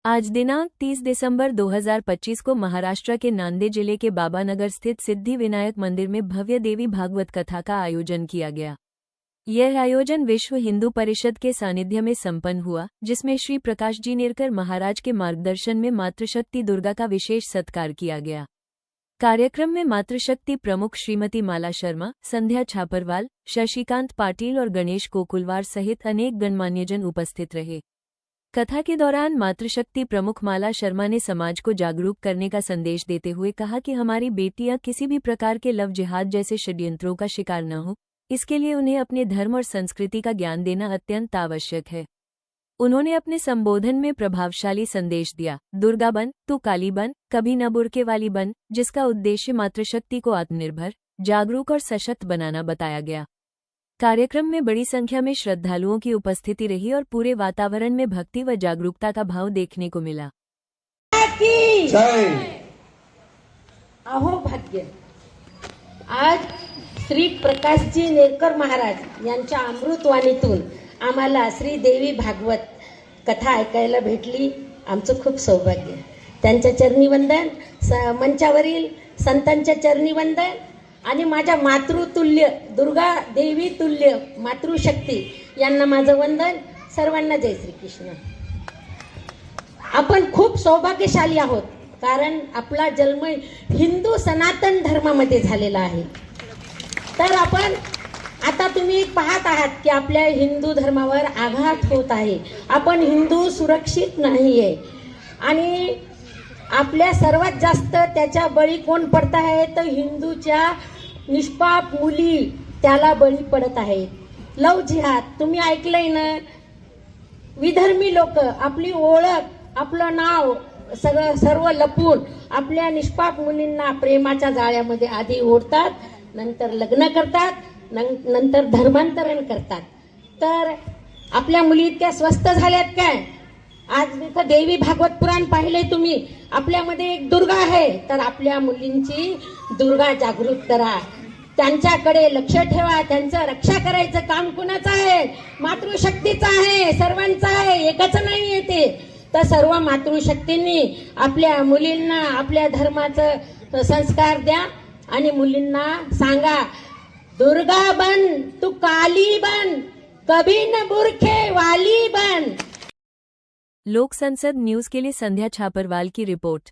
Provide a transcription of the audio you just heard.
आज दिनांक 30 दिसंबर 2025 को महाराष्ट्र के नांदेड़ जिले के बाबानगर स्थित सिद्धि विनायक मंदिर में भव्य देवी भागवत कथा का आयोजन किया गया। यह आयोजन विश्व हिंदू परिषद के सानिध्य में संपन्न हुआ, जिसमें श्री प्रकाश जी नेरकर महाराज के मार्गदर्शन में मातृशक्ति दुर्गा का विशेष सत्कार किया गया। कार्यक्रम में मातृशक्ति प्रमुख श्रीमती माला शर्मा, संध्या छापरवाल, शशिकांत पाटिल और गणेश कोकुलवार सहित अनेक गणमान्यजन उपस्थित रहे। कथा के दौरान मातृशक्ति प्रमुख माला शर्मा ने समाज को जागरूक करने का संदेश देते हुए कहा कि हमारी बेटियां किसी भी प्रकार के लव जिहाद जैसे षड्यंत्रों का शिकार न हो, इसके लिए उन्हें अपने धर्म और संस्कृति का ज्ञान देना अत्यंत आवश्यक है। उन्होंने अपने संबोधन में प्रभावशाली संदेश दिया, दुर्गा बन, तू काली बन, कभी न बुरके वाली बन, जिसका उद्देश्य मातृशक्ति को आत्मनिर्भर, जागरूक और सशक्त बनाना बताया गया। कार्यक्रम में बड़ी संख्या में श्रद्धालुओं की उपस्थिति रही और पूरे वातावरण में भक्ति व जागरूकता का भाव देखने को मिला। अहो भाग्य, आज श्री प्रकाशजी नेरकर महाराज यांच्या अमृतवाणीतून आम्हाला श्री देवी भागवत कथा ऐकायला भेटली। आमचं खूप सौभाग्य। त्यांच्या चरणी वंदन, मंचावरील संतांच्या चरणी वंदन आणि माझ्या मातृतुल्य दुर्गा देवी तुल्य मातृशक्ती यांना माझं वंदन। सर्वांना जय श्री कृष्ण। आपण खूप सौभाग्यशाली आहोत, कारण आपला जन्म हिंदू सनातन धर्मामध्ये झालेला आहे। तर आपण आता तुम्ही पाहत आहात की आपल्या हिंदू धर्मावर आघात होत आहे। आपण हिंदू सुरक्षित नाहीये आणि आपल्या सर्वात जास्त त्याच्या बळी कोण पडत आहे तर हिंदूच्या निष्पाप मुली त्याला बळी पडत आहेत। लव जिहाद तुम्ही ऐकलंय ना। विधर्मी लोक आपली ओळख, आपलं नाव सर्व लपून आपल्या निष्पाप मुलींना प्रेमाच्या जाळ्यामध्ये आधी ओढतात, नंतर लग्न करतात, नंतर धर्मांतरण करतात। तर आपल्या मुली इतक्या स्वस्त झाल्यात काय? आज इथं देवी भागवत पुराण पाहिले तुम्ही, आपल्यामध्ये एक दुर्गा आहे, तर आपल्या मुलींची दुर्गा जागृत करा, त्यांच्याकडे लक्ष ठेवा। त्यांचं रक्षा करायचं काम कुणाचं आहे? मातृशक्तीचं आहे, सर्वांचं आहे, एकच नाहीये ते। तर सर्व मातृशक्तींनी आपल्या मुलींना आपल्या धर्माचं संस्कार द्या आणि मुलींना सांगा, दुर्गा बन, तू काली बन, कभी न बुरखे वाली बन। लोक संसद न्यूज के लिए संध्या छापरवाल की रिपोर्ट।